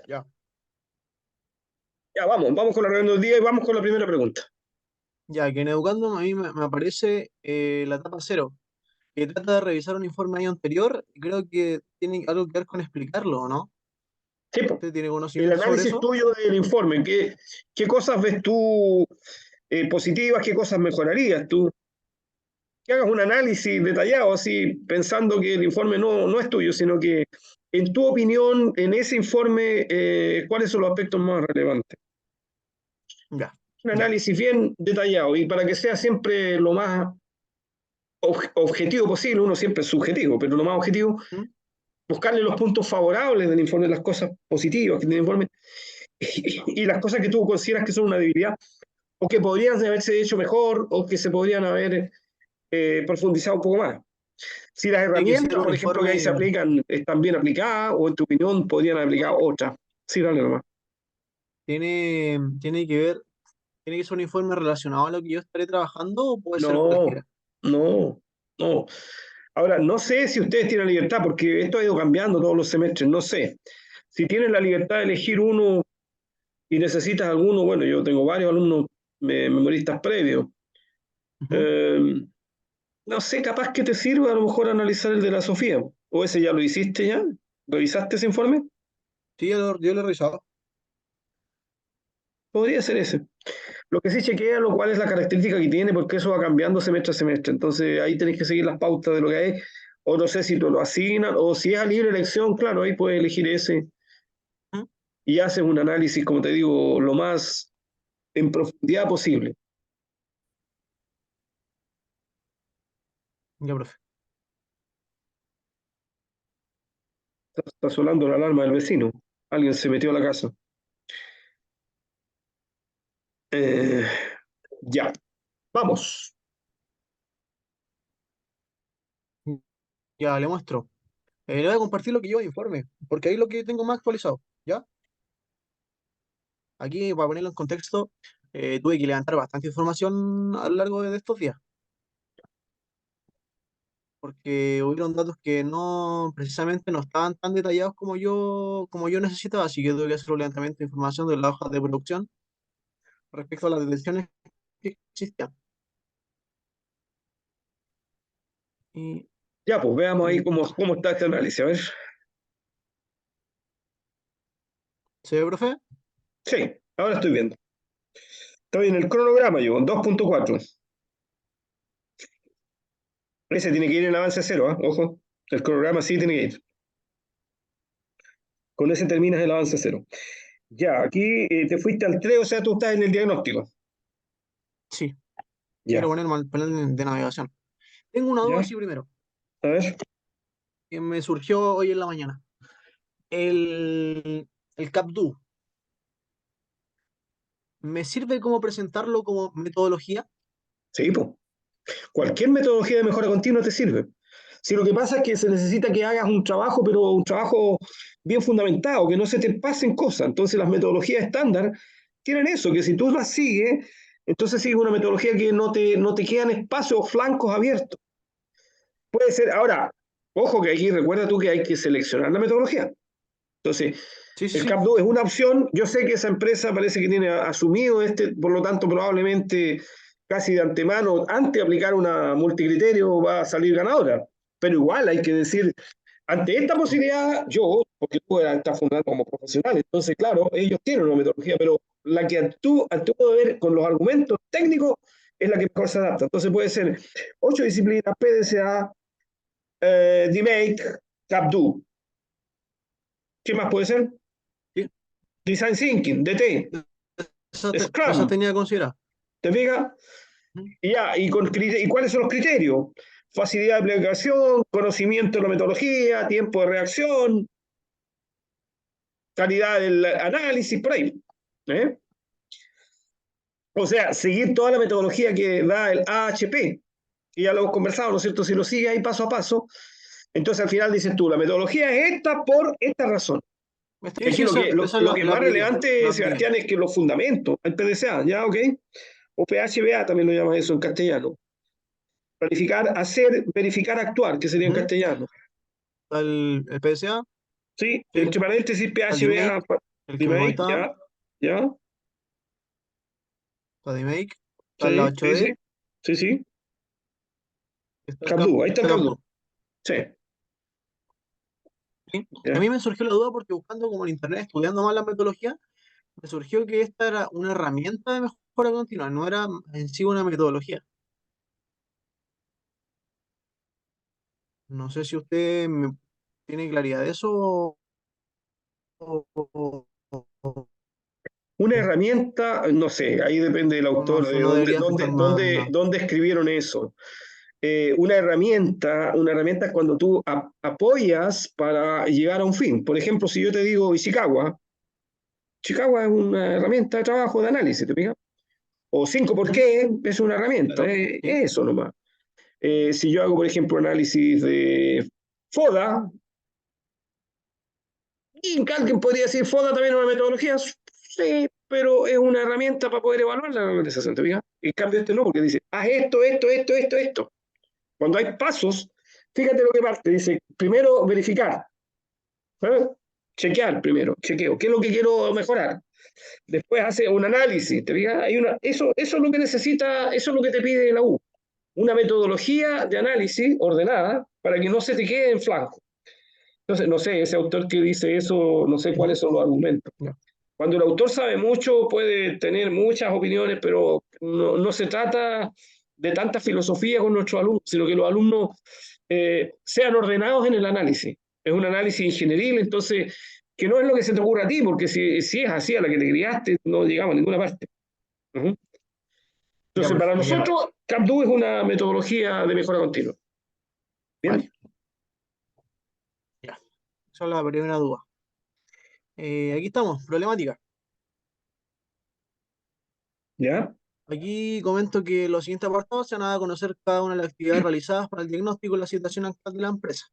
Ya. Ya, vamos con la reunión del día y vamos con la primera pregunta. Ya, que en Educando a mí me aparece la etapa cero, que trata de revisar un informe año anterior y creo que tiene algo que ver con explicarlo, ¿no? Sí, po. ¿Usted tiene El conocimiento sobre análisis eso? tuyo del informe, ¿qué cosas ves tú positivas, qué cosas mejorarías tú? Que hagas un análisis detallado, así, pensando que el informe no es tuyo, sino que, en tu opinión, en ese informe, ¿cuáles son los aspectos más relevantes? Ya, Un ya. análisis bien detallado y para que sea siempre lo más objetivo posible, uno siempre es subjetivo, pero lo más objetivo, ¿Mm? buscarle los puntos favorables del informe, las cosas positivas que tiene el informe y las cosas que tú consideras que son una debilidad o que podrían haberse hecho mejor o que se podrían haber profundizado un poco más. Si las Tiene que ser herramientas, un por ejemplo, que ahí se informe, aplican, están bien aplicadas o en tu opinión podrían haber aplicado otras. Sí, dale nomás. tiene que ver, tiene que ser un informe relacionado a lo que yo estaré trabajando o puede ser No, cualquiera. no, no. Ahora, no sé si ustedes tienen libertad, porque esto ha ido cambiando todos los semestres, no sé. Si tienen la libertad de elegir uno y necesitas alguno, bueno, yo tengo varios alumnos memoristas previos. Ujú. Eh, no sé, capaz que te sirva a lo mejor analizar el de la Sofía. ¿O ese ya lo hiciste ya? ¿Revisaste ese informe? Sí, yo lo he revisado. Podría ser ese. Lo que sí chequea, lo cual es la característica que tiene, porque eso va cambiando semestre a semestre. Entonces ahí tenés que seguir las pautas de lo que hay. O no sé si te lo asignan, o si es a libre elección, claro, ahí puedes elegir ese ¿Mm? y haces un análisis, como te digo, lo más en profundidad posible. Ya, profe. Está sonando la alarma del vecino. Alguien se metió a la casa. Eh, ya, vamos. Ya, le muestro. Le voy a compartir lo que yo de informe, porque ahí es lo que tengo más actualizado. ¿Ya? Aquí, para ponerlo en contexto, tuve que levantar bastante información a lo largo de estos días, porque hubieron datos que no, precisamente no estaban tan detallados como yo necesitaba, así que tuve que hacer un levantamiento de información de las hojas de producción respecto a las detenciones que existían. Y, Ya, pues veamos ahí y cómo está este análisis. A ver. ¿se ve, profe? Sí, ahora estoy viendo. Estoy en el cronograma yo, 2.4. Ese tiene que ir en avance cero, ¿eh? Ojo. El cronograma sí tiene que ir. Con ese terminas el avance cero. Ya, aquí te fuiste al 3, o sea, tú estás en el diagnóstico. Sí, quiero Ya, poner el panel de navegación. Tengo una duda ya. así primero, A ver. que me surgió hoy en la mañana. El CapDo, ¿me sirve como presentarlo como metodología? Sí, pues. Cualquier metodología de mejora continua te sirve. Si lo que pasa es que se necesita que hagas un trabajo, pero un trabajo bien fundamentado, que no se te pasen cosas. Entonces las metodologías estándar tienen eso, que si tú las sigues, entonces sigues una metodología que no te quedan espacios o flancos abiertos. Puede ser, ahora, ojo que aquí recuerda tú que hay que seleccionar la metodología. Entonces, Sí, sí, el sí. CAP2 es una opción. Yo sé que esa empresa parece que tiene asumido por lo tanto, probablemente casi de antemano, antes de aplicar una multicriterio, va a salir ganadora. Pero igual hay que decir, ante esta posibilidad, yo, porque tú estás fundado como profesional, entonces, claro, ellos tienen una metodología, pero la que actúo de ver con los argumentos técnicos es la que mejor se adapta. Entonces puede ser 8 disciplinas, PDCA, DMake, CAP2. ¿Qué más puede ser? Sí. Design Thinking, DT, Esa Scrum, tenía que considerar. ¿te fijas? Ujú. ¿Y cuáles son los criterios? Facilidad de aplicación, conocimiento de la metodología, tiempo de reacción, calidad del análisis, por ahí. ¿Eh? O sea, seguir toda la metodología que da el AHP, que ya lo hemos conversado, ¿no es cierto? Si lo sigues ahí paso a paso, entonces al final dices tú, la metodología es esta por esta razón. Y Sí, aquí sí, lo que, lo, esa es lo que es la más prioridad. relevante, La prioridad. Sebastián, es que los fundamentos, el PDCA, ¿ya? ¿Ok? O PHBA también lo llaman eso en castellano. Planificar, hacer, verificar, actuar, que sería en Ujú. castellano. El PSA. Sí, ¿sí? entre paréntesis Codimake, PHBA, el que me remake, comentaba, ya, ya, Codimake, está la sí, sí, sí, 8D, sí, sí. está el Camdu, ahí está el Camdu. Camdu. Sí, ¿Sí? A ya. mí me surgió la duda porque buscando como en internet, estudiando más la metodología, me surgió que esta era una herramienta de mejora continua, no era en sí una metodología. No sé si usted tiene claridad de eso o Una herramienta, no sé, ahí depende del autor, de no debería afectar más nada. dónde escribieron eso. Una herramienta es cuando tú apoyas para llegar a un fin. Por ejemplo, si yo te digo Ishikawa, Ishikawa es una herramienta de trabajo, de análisis, ¿te fijas? O 5 por Ujú, qué es una herramienta, claro, sí. es eso nomás. Si yo hago, por ejemplo, análisis de FODA, y alguien podría decir FODA también es una metodología, sí, pero es una herramienta para poder evaluar la organización, ¿te fijas? En cambio, este no, porque dice, haz esto, esto, esto, esto, esto. Cuando hay pasos, fíjate lo que parte, dice, primero verificar, ¿eh? Chequear primero, chequeo, ¿qué es lo que quiero mejorar? Después hace un análisis, ¿te fijas? Eso es lo que necesita, eso es lo que te pide la U, una metodología de análisis ordenada para que no se te quede en flanco. Entonces, no sé, ese autor que dice eso, no sé Ujú, cuáles son los argumentos. ya, Cuando el autor sabe mucho, puede tener muchas opiniones, pero no se trata de tanta filosofía con nuestros alumnos, sino que los alumnos sean ordenados en el análisis. Es un análisis ingenieril, entonces, que no es lo que se te ocurra a ti, porque si es así a la que te criaste, no llegamos a ninguna parte. Uh-huh. ya, Entonces, para bien, nosotros, CAPDU es una metodología de mejora continua. vale, ¿Bien? ya. Esa es la primera duda. Aquí estamos, problemática. ¿Ya? Aquí comento que los siguientes apartados se van a dar a conocer cada una de las actividades realizadas para el diagnóstico y la situación actual de la empresa.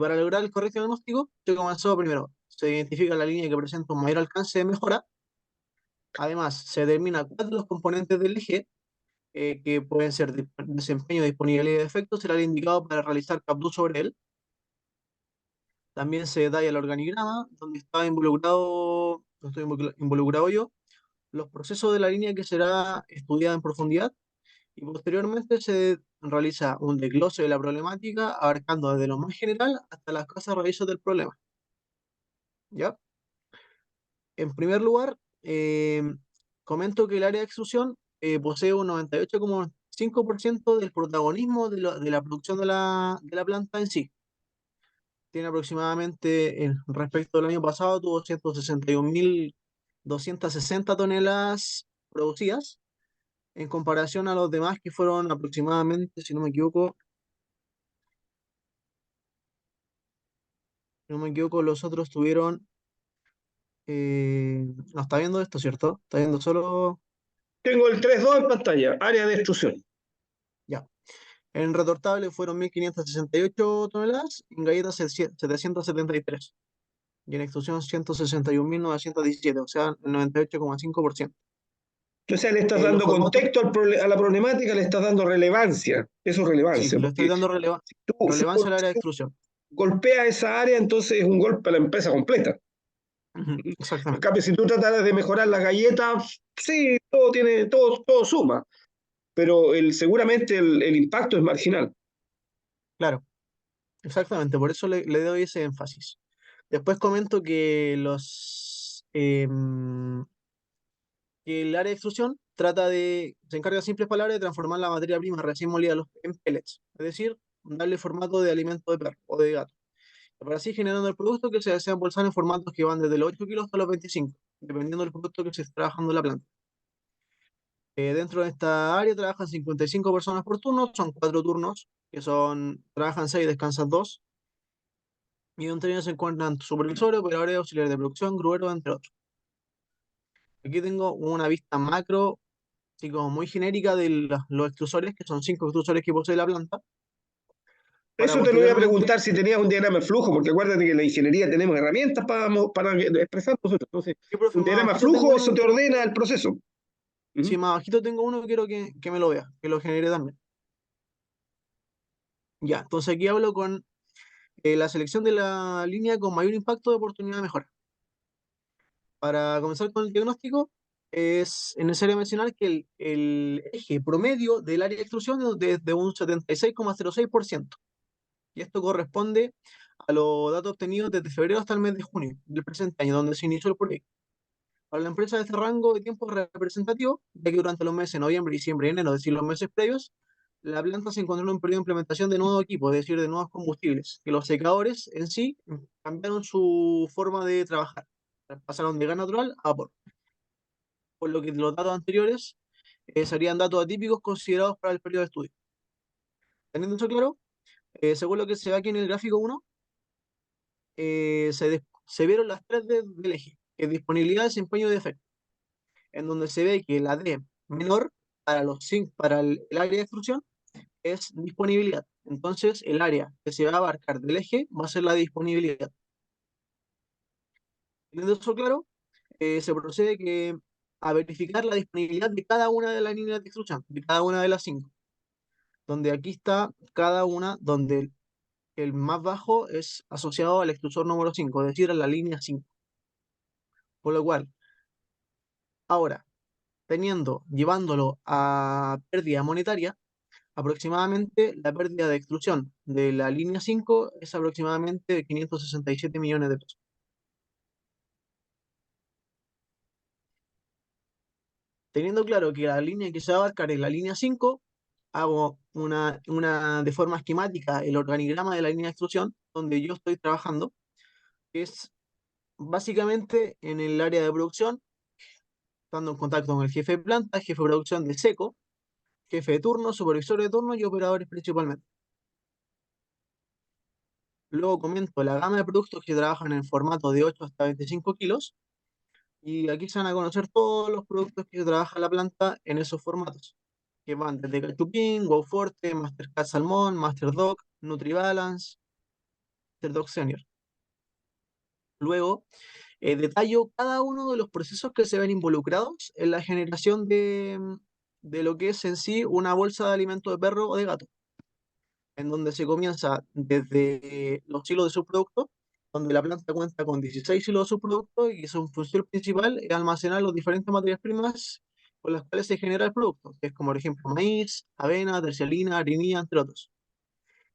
Para lograr el correcto diagnóstico, se comenzó primero. Se identifica la línea que presenta un mayor alcance de mejora. Además, se determina cuáles de los componentes del eje, que pueden ser desempeño, disponibilidad de efectos, será el indicado para realizar captura sobre él. También se detalla el organigrama, donde está involucrado, donde estoy involucrado yo, los procesos de la línea que será estudiada en profundidad y posteriormente se realiza un desglose de la problemática abarcando desde lo más general hasta las causas raíces del problema. ¿Ya? En primer lugar, comento que el área de extrusión posee un 98,5% del protagonismo de la producción de la planta en sí. Tiene aproximadamente, respecto al año pasado, tuvo 161.260 toneladas producidas, en comparación a los demás que fueron aproximadamente, si no me equivoco, si no me equivoco, los otros tuvieron, no está viendo esto, ¿cierto? Está viendo solo, Tengo el 3.2 en pantalla, área de extrusión. ya. En retortable fueron 1.568 toneladas, en galletas 773 y en extrusión 161.917, o sea, el 98,5%. O sea, le estás Los dando formatos, contexto a la problemática, le estás dando relevancia. Eso es sí, relevancia, le estoy porque dando si relevancia al área de extrusión. golpeas esa área, entonces es un golpe a la empresa completa. Ujú, En exactamente, cambio, si tú tratas de mejorar las galletas, sí, todo suma, pero seguramente el impacto es marginal. claro, exactamente, por eso le doy ese énfasis. Después comento que que el área de extrusión se encarga en simples palabras de transformar la materia prima recién molida en pellets, es decir, darle formato de alimento de perro o de gato, para así generando el producto que se desea embolsar en formatos que van desde los 8 kilos hasta los 25, dependiendo del producto que se esté trabajando en la planta. Dentro de esta área trabajan 55 personas por turno, son 4 turnos, trabajan 6, descansan 2, y entre ellos se encuentran supervisores, operadores, auxiliares de producción, grueros, entre otros. Aquí tengo una vista macro, así como muy genérica de los extrusores, que son 5 extrusores que posee la planta, para Eso te lo voy a posteriormente, preguntar si tenías un diagrama de flujo, porque acuérdate que en la ingeniería tenemos herramientas para expresar nosotros. Entonces, sí, profe, un más diagrama de abajito tengo flujo, uno eso que te quiero, ordena el proceso. sí, ¿Mm? más abajito tengo uno que quiero que me lo vea, que lo genere también. Ya, entonces aquí hablo con la selección de la línea con mayor impacto de oportunidad de mejora. Para comenzar con el diagnóstico, es necesario mencionar que el eje promedio del área de extrusión es de un 76,06%. Y esto corresponde a los datos obtenidos desde febrero hasta el mes de junio del presente año, donde se inició el proyecto. Para la empresa, este rango de tiempo es representativo, ya que durante los meses de noviembre, diciembre y enero, es decir, los meses previos, la planta se encontró en un periodo de implementación de nuevos equipos, es decir, de nuevos combustibles, que los secadores en sí cambiaron su forma de trabajar. Pasaron de gas natural a vapor, por lo que los datos anteriores serían datos atípicos considerados para el periodo de estudio. Teniendo eso claro, según lo que se ve aquí en el gráfico 1, se vieron las tres D del eje, que es disponibilidad, desempeño y defecto, en donde se ve que la D menor para, para el área de extrusión es disponibilidad. Entonces, el área que se va a abarcar del eje va a ser la disponibilidad. Teniendo eso claro, se procede a verificar la disponibilidad de cada una de las líneas de extrusión, de cada una de las cinco, donde aquí está cada una, donde el más bajo es asociado al extrusor número 5, es decir, a la línea 5. Por lo cual, ahora, llevándolo a pérdida monetaria, aproximadamente la pérdida de extrusión de la línea 5 es aproximadamente de 567 millones de pesos. Teniendo claro que la línea que se va a abarcar es la línea 5, hago de forma esquemática el organigrama de la línea de extrusión donde yo estoy trabajando, que es básicamente en el área de producción, estando en contacto con el jefe de planta, jefe de producción de seco, jefe de turno, supervisor de turno y operadores principalmente. Luego comento la gama de productos que trabajan en formato de 8 hasta 25 kilos. Y aquí se van a conocer todos los productos que trabaja la planta en esos formatos, que van desde Cachupín, Wow Forte, Mastercard Salmón, Masterdoc, NutriBalance, Masterdoc Senior. Luego, detallo cada uno de los procesos que se ven involucrados en la generación de lo que es en sí una bolsa de alimento de perro o de gato, en donde se comienza desde los hilos de subproductos, donde la planta cuenta con 16 hilos de subproductos y su función principal es almacenar las diferentes materias primas con las cuales se genera el producto, que es como por ejemplo maíz, avena, tercialina, harinilla, entre otros.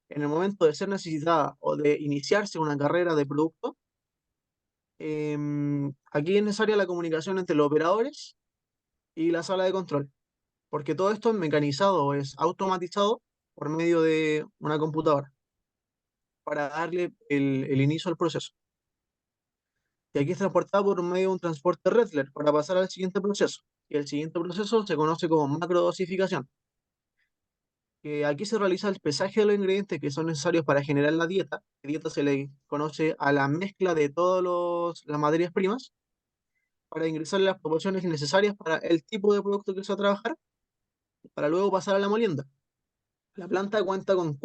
En el momento de ser necesitada o de iniciarse una carrera de producto, aquí es necesaria la comunicación entre los operadores y la sala de control, porque todo esto es mecanizado o es automatizado por medio de una computadora, para darle el inicio al proceso. Y aquí es transportado por medio de un transporte Redler para pasar al siguiente proceso. Y el siguiente proceso se conoce como macrodosificación, que aquí se realiza el pesaje de los ingredientes que son necesarios para generar la dieta. La dieta se le conoce a la mezcla de todas las materias primas para ingresar las proporciones necesarias para el tipo de producto que se va a trabajar, para luego pasar a la molienda. La planta cuenta con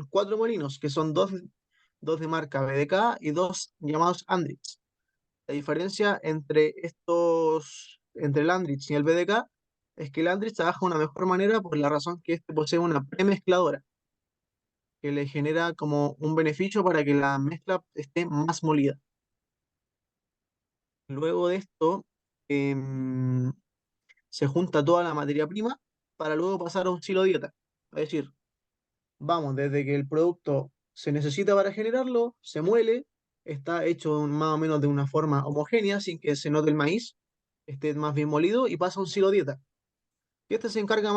cuatro molinos, que son dos de marca BDK y dos llamados Andritz. La diferencia entre el Andritz y el BDK, es que el Andritz trabaja de una mejor manera por la razón que este posee una premezcladora, que le genera como un beneficio para que la mezcla esté más molida. Luego de esto, em, se junta toda la materia prima para luego pasar a un silo dieta. Es decir, vamos, desde que el producto se necesita para generarlo, se muele, está hecho más o menos de una forma homogénea, sin que se note el maíz, esté más bien molido y pasa a un silo dieta. Y este se encarga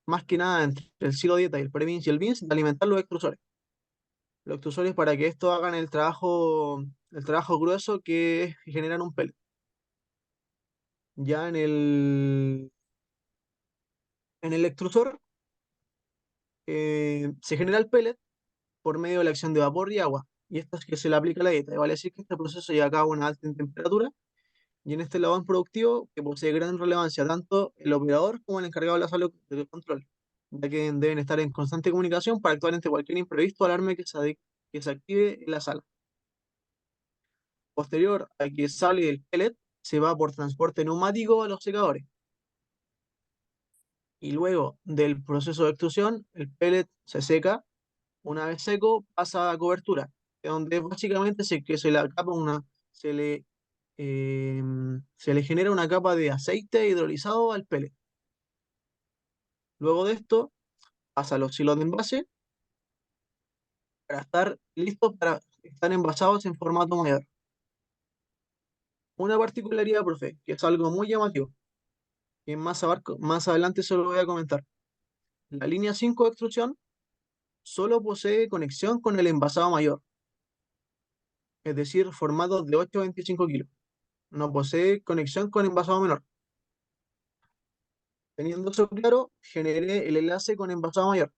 más que nada entre el silo dieta y el pre-beans y el beans de alimentar los extrusores. Los extrusores para que estos hagan el trabajo grueso que es generar un pellet. Ya en el extrusor se genera el pellet por medio de la acción de vapor y agua. Y esto es que se le aplica a la dieta. Y vale decir que este proceso lleva a cabo una alta en temperatura y en este labor productivo que posee gran relevancia tanto el operador como el encargado de la salud del control, ya que deben estar en constante comunicación para actuar ante cualquier imprevisto o alarma que se active en la sala. Posterior a que sale el pellet, se va por transporte neumático a los secadores. Y luego del proceso de extrusión, el pellet se seca. Una vez seco, pasa a cobertura, donde básicamente se le acapa se le, eh, se le genera una capa de aceite hidrolizado al pellet. Luego de esto pasa a los silos de envase para estar listos para estar envasados en formato mayor. Una particularidad, profe, que es algo muy llamativo, que más adelante se lo voy a comentar. La línea 5 de extrusión solo posee conexión con el envasado mayor, es decir, formatos de 8 a 25 kilos. No posee conexión con envasado menor. Teniendo eso claro, generé el enlace con envasado mayor,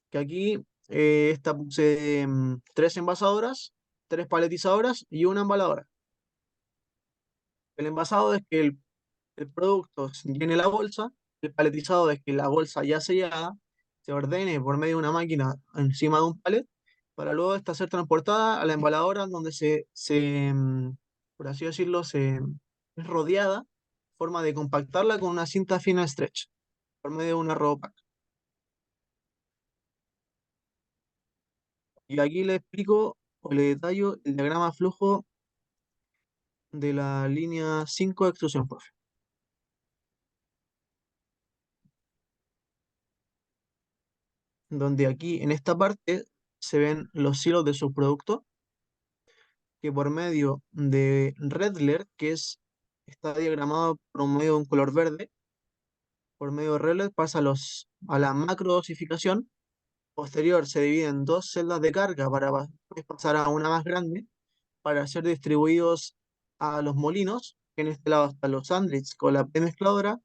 que aquí esta posee tres envasadoras, tres paletizadoras y una embaladora. El envasado es que el producto llene la bolsa, el paletizado es que la bolsa ya sellada se ordene por medio de una máquina encima de un palet para luego esta ser transportada a la embaladora donde por así decirlo, es rodeada, forma de compactarla con una cinta fina stretch por medio de una ropa. Y aquí le explico o le detallo el diagrama flujo de la línea 5 de extrusión, profe, donde aquí en esta parte se ven los silos de subproducto que por medio de Redler, está diagramado por medio de un color verde, por medio de Redler pasa a la macrodosificación. Posterior se divide en dos celdas de carga para después pasar a una más grande para ser distribuidos a los molinos, que en este lado están los Andritz con la premezcladora,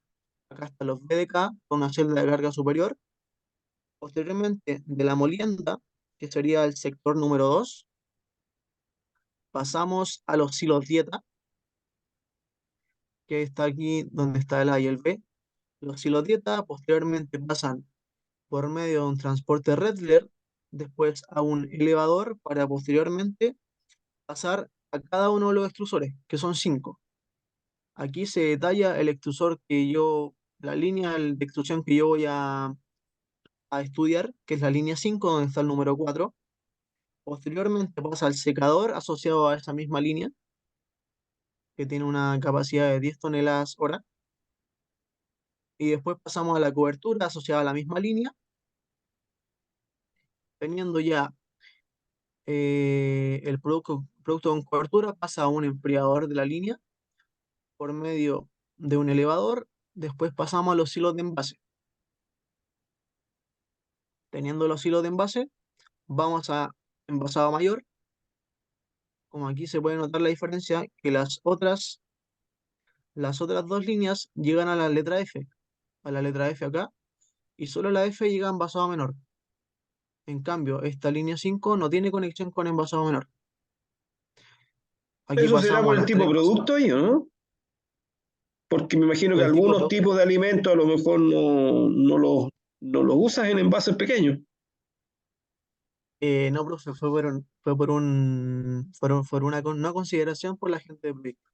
acá están los BDK con una celda de carga superior. Posteriormente, de la molienda, que sería el sector número 2 pasamos a los silos dieta, que está aquí donde está el A y el B. Los silos dieta posteriormente pasan por medio de un transporte Redler, después a un elevador para posteriormente pasar a cada uno de los extrusores, que son cinco. Aquí se detalla el extrusor la línea de extrusión que yo voy a estudiar, que es la línea 5 donde está el número 4. Posteriormente pasa al secador asociado a esa misma línea, que tiene una capacidad de 10 toneladas hora. Y después pasamos a la cobertura asociada a la misma línea, teniendo ya el producto con cobertura, pasa a un enfriador de la línea por medio de un elevador. Después pasamos a los hilos de envase. Teniendo los hilos de envase, vamos a envasado mayor. Como aquí se puede notar la diferencia, que las otras dos líneas llegan a la letra F acá, y solo la F llega a envasado menor. En cambio, esta línea 5 no tiene conexión con envasado menor. Aquí ¿Eso será pasamos por a el los tipo tres de producto ahí o no? Porque me imagino por que el tipo de algunos producto. tipos de alimentos a lo mejor no los usas en envases pequeños. No, profe, fue por una no consideración por la gente de proyecto.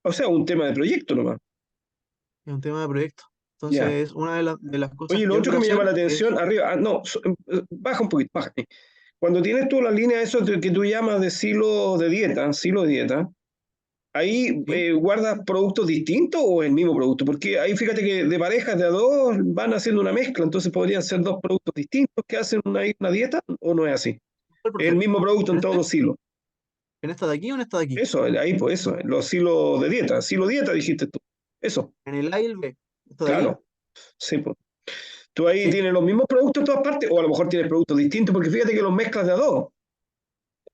O sea, un tema de proyecto nomás. Es un tema de proyecto. Ya. Entonces, una de las cosas Oye, que lo yo otro quiero que me llama hacer la es, atención, arriba, no, baja un poquito, baja. Cuando tienes tú la línea eso que tú llamas de silo de dieta, ahí ¿sí? guardas productos distintos o el mismo producto, porque ahí fíjate que de parejas de a dos van haciendo una mezcla, entonces podrían ser dos productos distintos que hacen una dieta o no es así. ¿Cuál, Es el profe? mismo producto ¿En en todos este? los silos. ¿En esta de aquí o en esta de aquí? Eso, ahí pues eso, los silos de dieta, silo dieta dijiste tú. Eso, En el A y el B. ¿Esta de aquí? claro, sí, pues. Tú ahí Sí, tienes los mismos productos en todas partes, o a lo mejor tienes productos distintos, porque fíjate que los mezclas de a dos.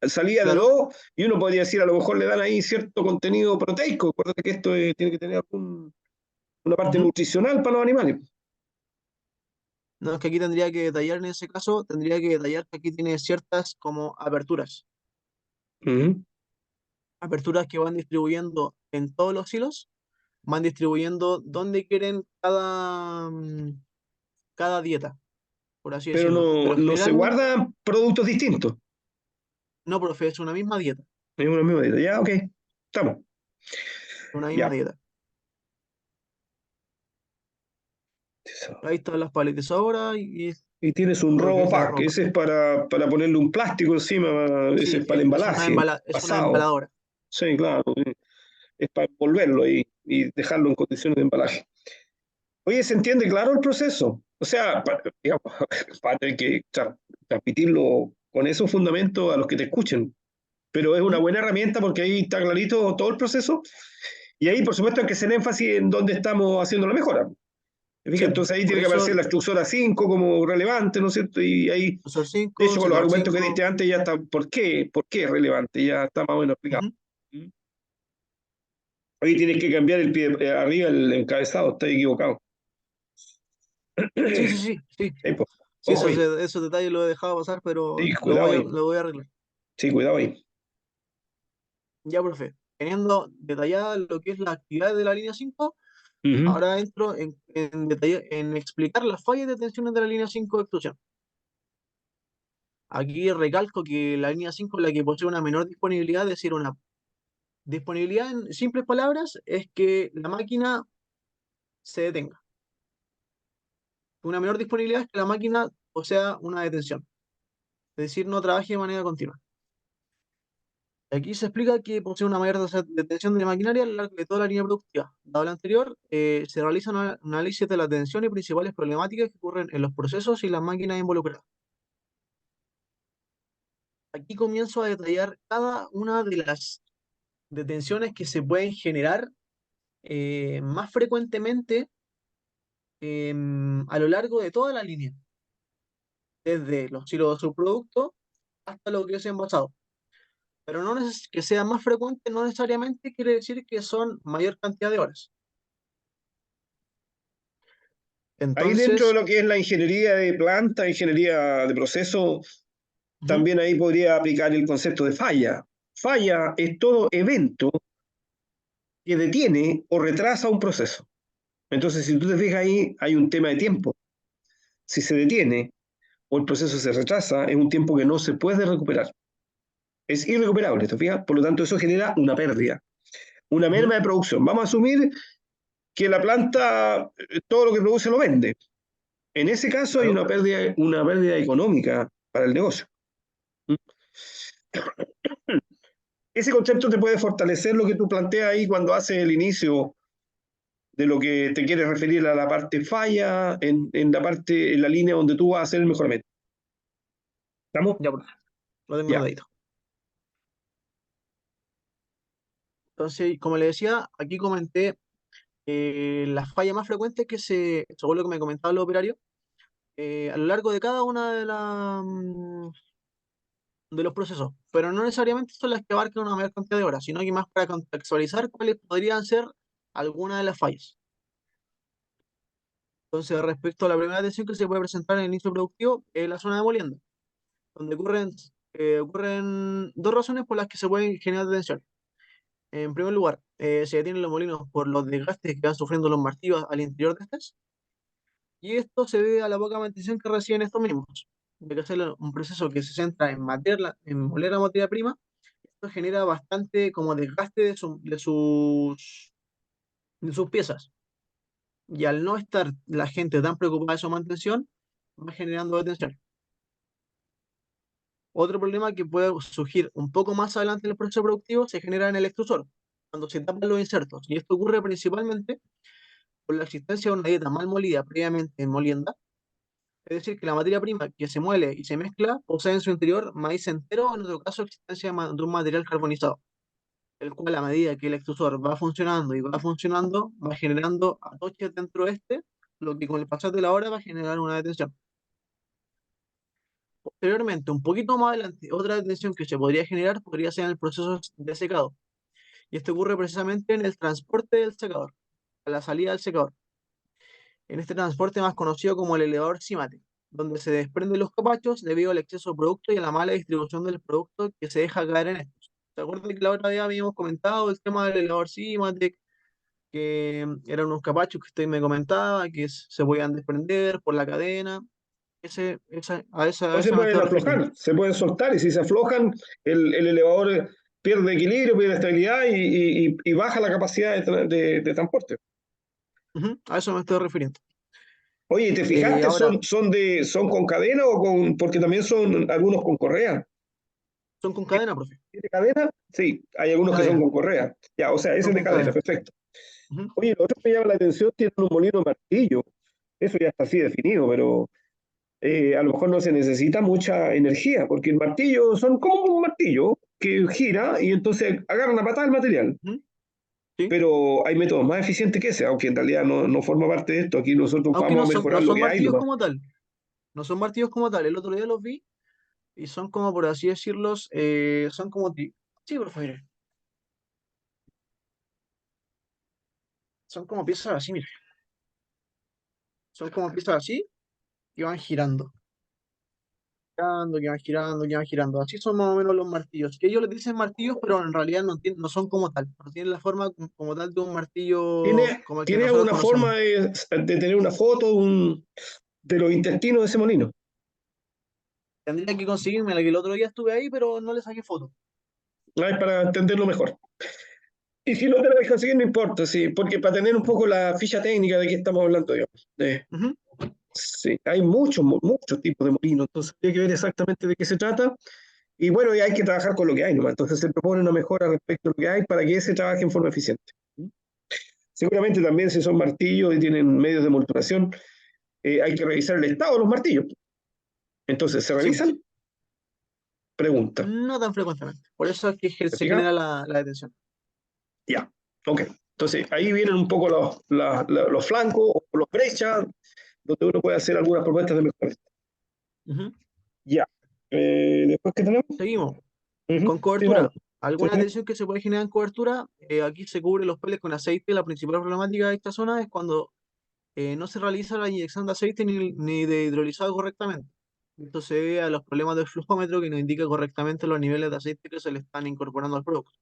Salía de claro. dos y uno podría decir, a lo mejor le dan ahí cierto contenido proteico. Acuérdate que esto tiene que tener una parte Ujú. nutricional para los animales. No, es que aquí tendría que detallar en ese caso, tendría que detallar que aquí tiene ciertas como aperturas. Ujú. Aperturas que van distribuyendo en todos los hilos, van distribuyendo donde quieren cada dieta, por así Pero decirlo. Pero no se generalmente, guardan productos distintos. no, profe, es una misma dieta. Es una misma dieta. Ya, ok. Estamos. Una misma Ya. dieta. Ahí están las paletas ahora y Y tienes un lo que es la RoboPack, ropa. ese es para ponerle un plástico encima, ese Sí, es para el embalaje, es una pasado. embaladora. Sí, claro, es para envolverlo y dejarlo en condiciones de embalaje. Oye, ¿se entiende claro el proceso? O sea, digamos, para que transmitirlo con esos fundamentos a los que te escuchen. Pero es una ¿Mm? buena herramienta porque ahí está clarito todo el proceso. Y ahí, por supuesto, hay que hacer énfasis en dónde estamos haciendo la mejora. Fíjate, Sí, entonces ahí por tiene que eso aparecer la estructura 5 como relevante, ¿no es cierto? Y ahí, uso de 5, hecho, con los secador argumentos que 5. diste antes ya está, por qué es relevante? Ya está más o menos explicado. Ujú. Ahí tienes que cambiar el pie, arriba el encabezado, está equivocado. Sí, sí, sí, sí. Sí, pues, Sí, ojo ahí. esos detalles lo he dejado pasar, pero Sí, cuidado ahí. lo voy a arreglar. Sí, cuidado ahí. Ya, profe. Teniendo detallada lo que es la actividad de la línea 5, Ujú. ahora entro en detalle en explicar las fallas de tensiones de la línea 5 de extrusión. Aquí recalco que la línea 5 es la que posee una menor disponibilidad, es decir, una disponibilidad en simples palabras es que la máquina se detenga. Una menor disponibilidad es que la máquina posea una detención, es decir, no trabaje de manera continua. Aquí se explica que posee una mayor detención de maquinaria a lo largo de toda la línea productiva. Dado lo anterior, se realiza un análisis de las tensiones y principales problemáticas que ocurren en los procesos y las máquinas involucradas. Aquí comienzo a detallar cada una de las detenciones que se pueden generar más frecuentemente a lo largo de toda la línea, desde los ciclos de subproducto hasta lo que es envasado. Pero no que sea más frecuente no necesariamente quiere decir que son mayor cantidad de horas. Ahí dentro de Entonces, lo que es la ingeniería de planta, ingeniería de proceso, ujú, también ahí podría aplicar el concepto de falla. Falla es todo evento que detiene o retrasa un proceso. Entonces, si tú te fijas ahí, hay un tema de tiempo. Si se detiene o el proceso se retrasa, es un tiempo que no se puede recuperar. Es irrecuperable, ¿te fijas? Por lo tanto, eso genera una pérdida, una ujú, merma de producción. Vamos a asumir que la planta, todo lo que produce lo vende. En ese caso hay claro, una pérdida económica para el negocio. Ese concepto te puede fortalecer lo que tú planteas ahí cuando haces el inicio de lo que te quieres referir a la parte falla, en la línea donde tú vas a hacer el mejoramiento. ¿Estamos? ya por lo tengo Ya. anotadito. Entonces, como le decía, aquí comenté la falla más frecuente que según lo que me comentaba el operario, a lo largo de cada una de los procesos, pero no necesariamente son las que abarcan una mayor cantidad de horas, sino que más para contextualizar cuáles podrían ser algunas de las fallas. Entonces, respecto a la primera tensión que se puede presentar en el inicio productivo, es la zona de molienda, donde ocurren dos razones por las que se pueden generar tensiones. En primer lugar, se detienen los molinos por los desgastes que van sufriendo los martillos al interior de estos, y esto se debe a la poca mantención que reciben estos mismos. De que hacer un proceso que se centra en moler la materia prima, esto genera bastante como desgaste de sus piezas. Y al no estar la gente tan preocupada de su mantención, va generando detención. Otro problema que puede surgir un poco más adelante en el proceso productivo se genera en el extrusor, cuando se tapan los insertos. Y esto ocurre principalmente por la existencia de una dieta mal molida previamente en molienda. Es decir, que la materia prima que se muele y se mezcla posee en su interior maíz entero, en otro caso existencia de un material carbonizado, el cual a medida que el extrusor va funcionando y va funcionando, va generando atoches dentro de este, lo que con el pasar de la hora va a generar una detención. Posteriormente, un poquito más adelante, otra detención que se podría generar podría ser en el proceso de secado. Y esto ocurre precisamente en el transporte del secador, a la salida del secador. En este transporte más conocido como el elevador CIMATE, donde se desprenden los capachos debido al exceso de producto y a la mala distribución del producto que se deja caer en estos. ¿Se acuerdan que la otra vez habíamos comentado el tema del elevador CIMATE, que eran unos capachos que usted me comentaba, que se podían desprender por la cadena? A O se eso me pueden estoy refiriendo. aflojar, se pueden soltar y si se aflojan, el elevador pierde equilibrio, pierde estabilidad y baja la capacidad de transporte. Ujú, a eso me estoy refiriendo. Oye, ¿te fijaste? Ahora, ¿Son con cadena o con, porque también son algunos con correa? son con cadena, profe. ¿De cadena? Sí, hay algunos que son Cadena, con correa. Ya, o sea, ese son es de con cadena, cadena. perfecto. Ujú. Oye, lo otro que me llama la atención, tiene un molino martillo. Eso ya está así definido, pero a lo mejor no se necesita mucha energía, porque el martillo son como un martillo que gira y entonces agarra una patada el material. Ujú. Sí. Pero hay métodos más eficientes que ese, aunque en realidad no forma parte de esto. Aquí nosotros Aunque vamos no a son, mejorar no lo son que hay martillos nomás. como tal. No son martillos como tal. El otro día los vi y son como, por así decirlos, son como... Sí, profe. Son como piezas así, mire. Son como piezas así que van girando. Girando, que van girando, que van girando. Así son más o menos los martillos. Que ellos les dicen martillos, pero en realidad no son como tal. No tienen la forma como tal de un martillo como el que ¿Tiene nosotros alguna conocemos. forma de tener una foto de los intestinos de ese molino? Tendría que conseguirme la que el otro día estuve ahí, pero no le saqué foto. Ah, es para entenderlo mejor. Y si no te lo vais a conseguir, no importa, sí, porque para tener un poco la ficha técnica de qué estamos hablando, digamos. Ujú. Sí, hay muchos tipos de molinos, entonces hay que ver exactamente de qué se trata. Y bueno, y hay que trabajar con lo que hay nomás. Entonces se propone una mejora respecto a lo que hay para que se trabaje en forma eficiente. Seguramente también si son martillos y tienen medios de molturación, hay que revisar el estado de los martillos. Entonces, ¿se Sí, revisan? Pregunta. no tan frecuentemente. Por eso es que ¿Se se fija? genera la detención. Ya. Ok. Entonces, ahí vienen un poco los flancos o los brechas, donde uno puede hacer algunas propuestas de mejora. Ujú. Ya. Después, ¿qué tenemos? Seguimos. Ujú. Con Sí, no. cobertura. Sí, ¿Alguna tensión que se puede generar en cobertura? Aquí se cubre los peles con aceite. La principal problemática de esta zona es cuando no se realiza la inyección de aceite ni de hidrolizado correctamente. Esto se debe a los problemas del flujómetro que nos indica correctamente los niveles de aceite que se le están incorporando al producto.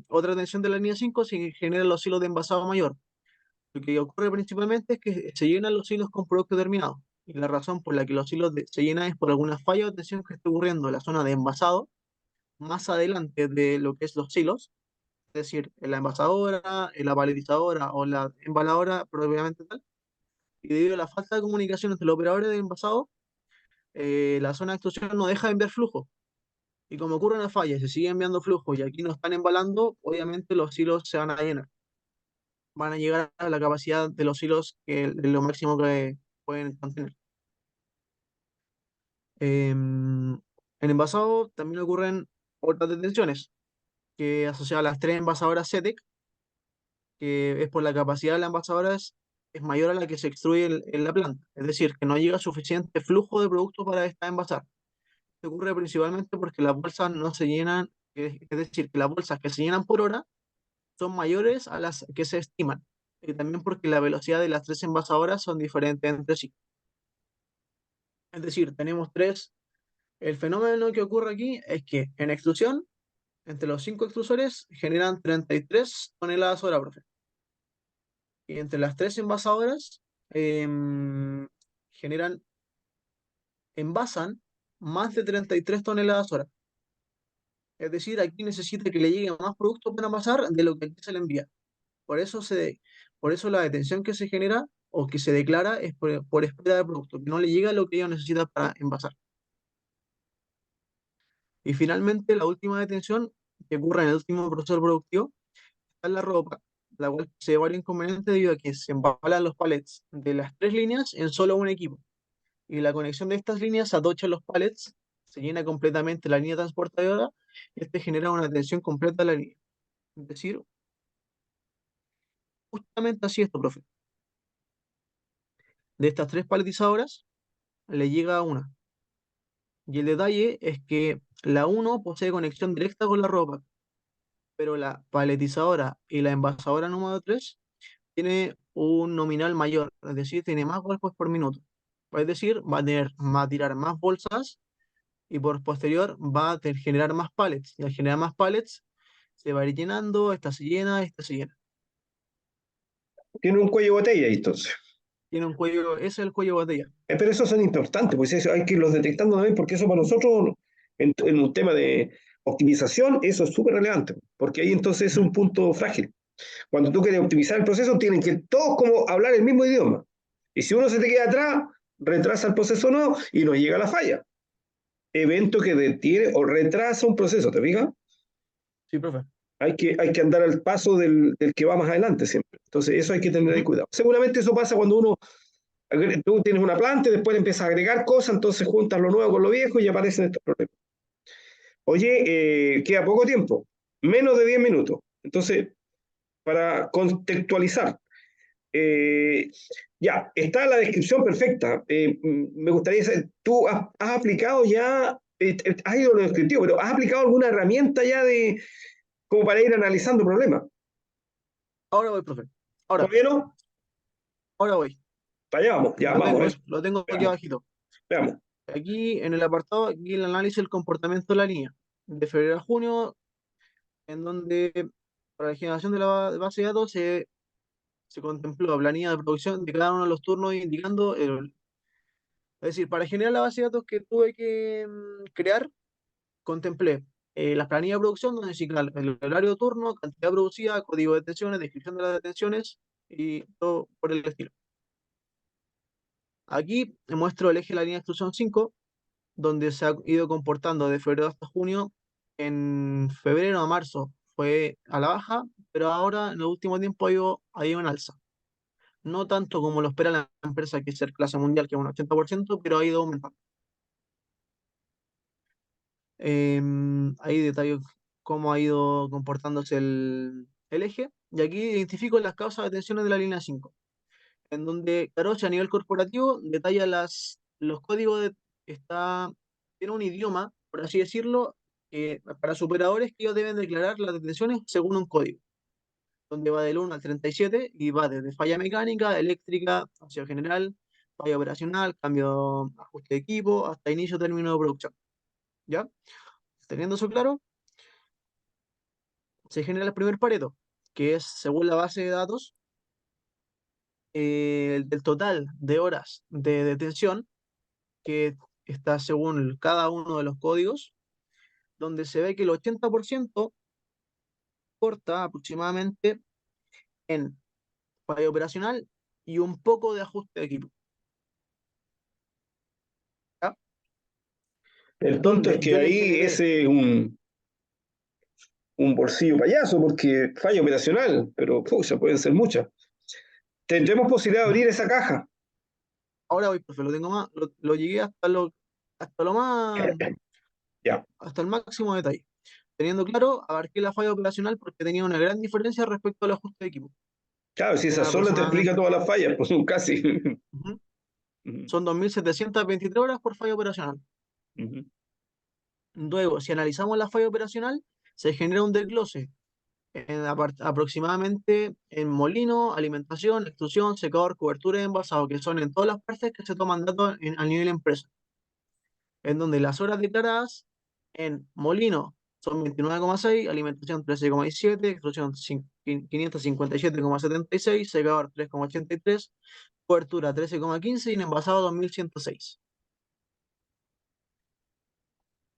Otra tensión de la línea 5 se genera los hilos de envasado mayor. Lo que ocurre principalmente es que se llenan los hilos con producto terminado. Y la razón por la que los hilos se llenan es por alguna falla o tensión que esté ocurriendo en la zona de envasado más adelante de lo que es los hilos, es decir, en la envasadora, en la paletizadora o la embaladora propiamente tal. Y debido a la falta de comunicación entre los operadores de envasado, la zona de extrusión no deja de enviar flujo. Y como ocurre una falla y se sigue enviando flujo y aquí no están embalando, obviamente los hilos se van a llenar. Van a llegar a la capacidad de los hilos que es lo máximo que pueden contener. En envasado también ocurren otras detenciones que asociadas a las tres envasadoras CETEC, que es por la capacidad de las envasadoras es mayor a la que se extruye en la planta. Es decir, que no llega suficiente flujo de producto para esta envasar. Esto ocurre principalmente porque las bolsas no se llenan, es decir, que las bolsas que se llenan por hora son mayores a las que se estiman. Y también porque la velocidad de las tres envasadoras son diferentes entre sí. Es decir, tenemos tres. El fenómeno que ocurre aquí es que en extrusión, entre los cinco extrusores generan 33 toneladas hora, profe. Y entre las tres envasadoras generan, envasan más de 33 toneladas hora. Es decir, aquí necesita que le llegue más producto para envasar de lo que aquí se le envía. Por eso, por eso la detención que se genera o que se declara es por espera de producto, que no le llega lo que ella necesita para envasar. Y finalmente, la última detención que ocurre en el último proceso productivo está en la ropa, la cual se varios inconvenientes debido a que se embalan los palets de las tres líneas en solo un equipo. Y la conexión de estas líneas atocha los palets, se llena completamente la línea transportadora, y este genera una tensión completa de la línea. Es decir, justamente así esto, profe. De estas tres paletizadoras, le llega a una. Y el detalle es que la uno posee conexión directa con la ropa, pero la paletizadora y la envasadora número 3 tiene un nominal mayor, es decir, tiene más golpes por minuto. Es decir, va a tirar más bolsas y por posterior va a generar más pallets. Y al generar más pallets, se va a ir llenando, esta se llena, esta se llena. Tiene un cuello de botella ahí, entonces. Tiene un cuello, ese es el cuello de botella. Pero esos son importantes, pues eso hay que irlos detectando también, porque eso para nosotros, en un tema de optimización, eso es súper relevante, porque ahí entonces es Ujú. un punto frágil. Cuando tú quieres optimizar el proceso, tienen que todos como hablar el mismo idioma. Y si uno se te queda atrás, retrasa el proceso nuevo y nos llega la falla. Evento que detiene o retrasa un proceso, ¿te fijas? Sí, profe. Hay que andar al paso del que va más adelante siempre. Entonces, eso hay que tener ahí Ujú. cuidado. Seguramente eso pasa cuando tú tienes una planta y después le empiezas a agregar cosas, entonces juntas lo nuevo con lo viejo y aparecen estos problemas. Oye, queda poco tiempo, menos de 10 minutos. Entonces, para contextualizar, eh, ya, está la descripción perfecta. Me gustaría saber, ¿tú has aplicado ya, has ido a lo descriptivo, pero has aplicado alguna herramienta ya como para ir analizando problemas? Ahora voy, profe. Ahora, ¿Todavía no? ahora voy. Para allá vamos, ya, vamos, Lo tengo aquí veamos, abajito. veamos. Aquí en el apartado, aquí el análisis del comportamiento de la línea. De febrero a junio, en donde para la generación de la base de datos se contempló la planilla de producción de cada uno de los turnos indicando es decir, para generar la base de datos que tuve que crear, contemplé las planillas de producción donde se incluye el horario de turno, cantidad producida, código de detenciones, descripción de las detenciones y todo por el estilo. Aquí muestro el eje de la línea de instrucción 5 donde se ha ido comportando de febrero hasta junio. En febrero a marzo fue a la baja, pero ahora en el último tiempo ha ido en alza. No tanto como lo espera la empresa, que es ser clase mundial, que es un 80%, pero ha ido aumentando. Ahí detallo cómo ha ido comportándose el eje. Y aquí identifico las causas de tensiones de la línea 5 en donde Caroche a nivel corporativo detalla los códigos tiene un idioma, por así decirlo, para superadores que ellos deben declarar las detenciones según un código, donde va del 1 al 37 y va desde falla mecánica, eléctrica, acción general, falla operacional, cambio, ajuste de equipo, hasta inicio término de producción. ¿Ya? Teniendo eso claro, se genera el primer Pareto, que es según la base de datos, del total de horas de detención que está según cada uno de los códigos, donde se ve que el 80% corta aproximadamente en falla operacional y un poco de ajuste de equipo. ¿Ya? El punto es Donde que yo le ahí generé, ese es un bolsillo payaso porque falla operacional, pero pucha, pueden ser muchas. Tendremos posibilidad de abrir ujú, esa caja. ahora voy, profe, lo tengo más, lo llegué hasta lo más, Ya. hasta el máximo detalle. Teniendo claro, abarqué la falla operacional porque tenía una gran diferencia respecto al ajuste de equipo. Claro, si esa Era sola te explica aproximadamente, todas las fallas, pues casi. ujú, son 2.723 horas por falla operacional. Luego, si analizamos la falla operacional, se genera un desglose aproximadamente en molino, alimentación, extrusión, secador, cobertura y envasado, que son en todas las partes que se toman datos a nivel empresa, en donde las horas declaradas en molino son 29,6, alimentación 13,17, extrusión 557,76, secador 3,83, cobertura 13,15 y en envasado 2.106.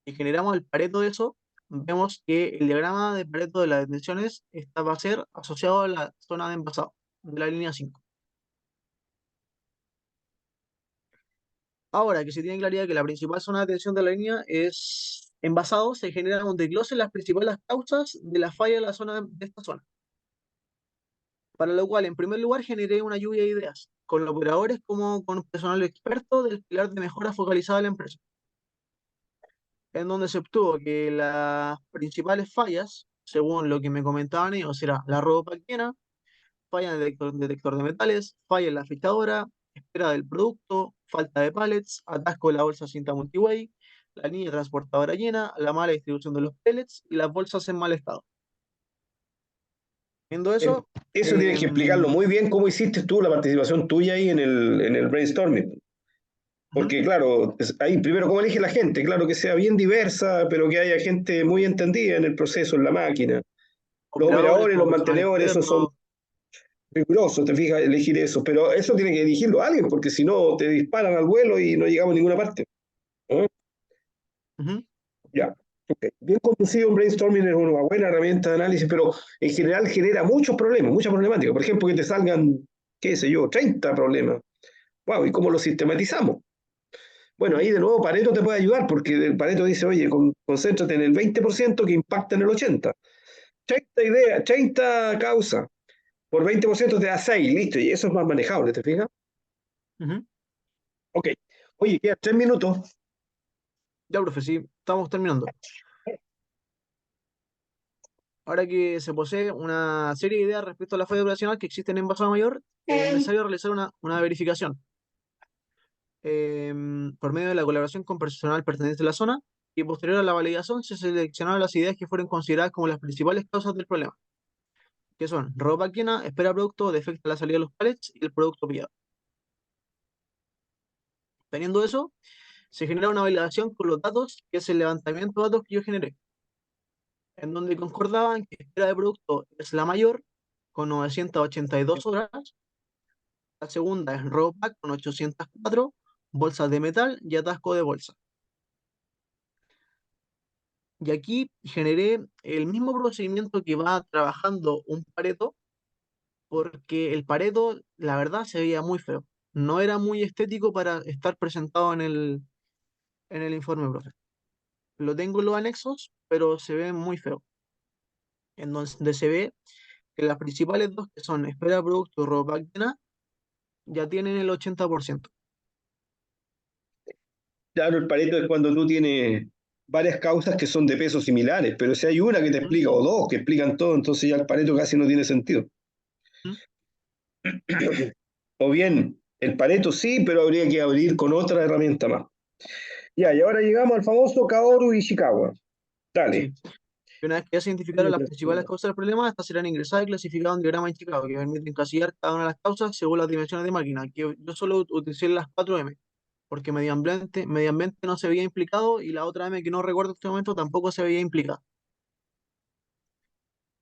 Y generamos el Pareto de eso, vemos que el diagrama de Pareto de las detenciones va a ser asociado a la zona de envasado de la línea 5. Ahora que se tiene claridad que la principal zona de atención de la línea es envasado, se genera un desglose en las principales causas de la falla de la zona de esta zona. Para lo cual, en primer lugar, generé una lluvia de ideas, con los operadores como con personal experto del pilar de mejora focalizada de la empresa, en donde se obtuvo que las principales fallas, según lo que me comentaban ellos, era la ropa llena, falla en el detector de metales, falla en la fijadora, espera del producto, falta de pallets, atasco de la bolsa cinta multiway, la línea transportadora llena, la mala distribución de los pellets y las bolsas en mal estado. Viendo Eh, eso, Eso tienes que explicarlo muy bien cómo hiciste tú la participación tuya ahí en el brainstorming. ujú, Porque, claro, ahí primero, ¿cómo elige la gente? Claro, que sea bien diversa, pero que haya gente muy entendida en el proceso, en la máquina. Los operadores operadores, los como personal mantenedores, esos son experto, rigurosos, te fijas, elegir eso. Pero eso tiene que elegirlo alguien, porque si no, te disparan al vuelo y no llegamos a ninguna parte. ¿Eh? ujú. Ya. Ok. Bien conducido, un brainstorming es una buena herramienta de análisis, pero en general genera muchos problemas, mucha problemática. Por ejemplo, que te salgan, qué sé yo, 30 problemas. Wow, ¿y cómo lo sistematizamos? Bueno, ahí de nuevo Pareto te puede ayudar, porque Pareto dice, oye, concéntrate en el 20% que impacta en el 80%. 30 ideas, 30 causas, por 20% te da 6, listo, y eso es más manejable, ¿te fijas? Ujú. Ok. Oye, quedan 3 minutos. Ya, profe, sí, estamos terminando. Ahora que se posee una serie de ideas respecto a la falla operacional que existen en Baja Mayor, es necesario realizar una verificación por medio de la colaboración con personal perteneciente a la zona y posterior a la validación se seleccionaron las ideas que fueron consideradas como las principales causas del problema, que son ropa quina, espera producto, defecto en la salida de los pallets y el producto pillado. Teniendo eso, se genera una validación con los datos, que es el levantamiento de datos que yo generé, en donde concordaban que espera de producto es la mayor, con 982 horas, la segunda es ropa con 804, bolsas de metal y atasco de bolsa. Y aquí generé el mismo procedimiento que va trabajando un Pareto, porque el Pareto, la verdad, se veía muy feo. No era muy estético para estar presentado en el informe, profe. Lo tengo en los anexos, pero se ve muy feo. En donde se ve que las principales dos, que son espera producto y ropa ya tienen el 80%. Claro, el Pareto es cuando tú tienes varias causas que son de pesos similares, pero si hay una que te ¿Mm? explica, o dos que explican todo, entonces ya el Pareto casi no tiene sentido. ¿Mm? O bien, el Pareto sí, pero habría que abrir con otra herramienta más. Ya, y ahora llegamos al famoso Kaoru Ishikawa. Dale. Sí. Y una vez que ya se identificaron las principales causas del problema, estas serán ingresadas y clasificadas en un diagrama en Chicago, que permite encasillar cada una de las causas según las dimensiones de máquina. Que yo solo utilicé las 4M, porque medio ambiente no se veía implicado y la otra M que no recuerdo en este momento tampoco se veía implicada.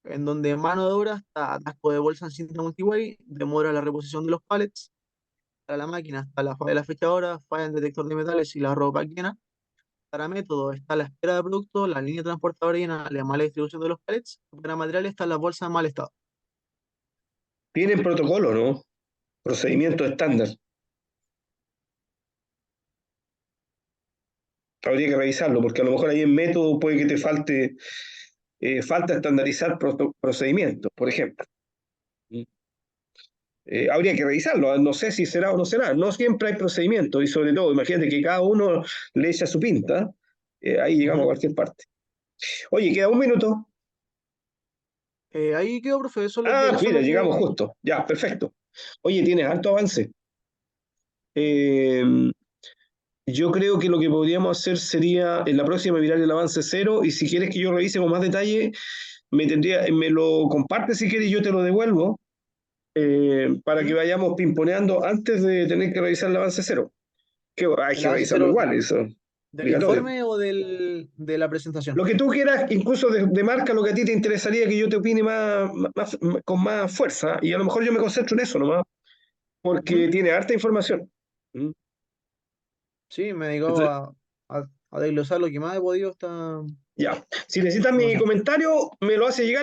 En donde mano de obra está atasco de bolsa en cinta multiway, demora la reposición de los pallets, para la máquina está la falla de la fechadora, falla en detector de metales y la ropa llena. Para método está la espera de producto, la línea transportadora llena, la mala distribución de los pallets. Para materiales están las bolsas en mal estado. Tienen protocolo, ¿no? Procedimiento estándar. Habría que revisarlo, porque a lo mejor ahí en método puede que te falta estandarizar procedimientos, por ejemplo. Habría que revisarlo, no sé si será o no será. No siempre hay procedimientos y sobre todo, imagínate que cada uno le echa su pinta, ahí llegamos a Ujú. cualquier parte. Oye, queda un minuto. Ahí quedó, profe, Ah, eso es mira, lo llegamos que... justo. Ya, perfecto. Oye, tienes alto avance. Eh, yo creo que lo que podríamos hacer sería en la próxima mirar el avance cero y si quieres que yo revise con más detalle, me lo compartes si quieres y yo te lo devuelvo para que Ujú. vayamos pimponeando antes de tener que revisar el avance cero. Que hay ¿El que avance revisarlo cero igual, eso es del obligatorio. informe o de la Lo presentación? que tú quieras, incluso de marca, lo que a ti te interesaría que yo te opine con más fuerza, y a lo mejor yo me concentro en eso nomás, porque Ujú. tiene harta información. ¿Mm? Sí, me he dedicado Entonces, a desglosar lo que más he podido esta ya, si necesitas mi información. comentario, me lo hace llegar.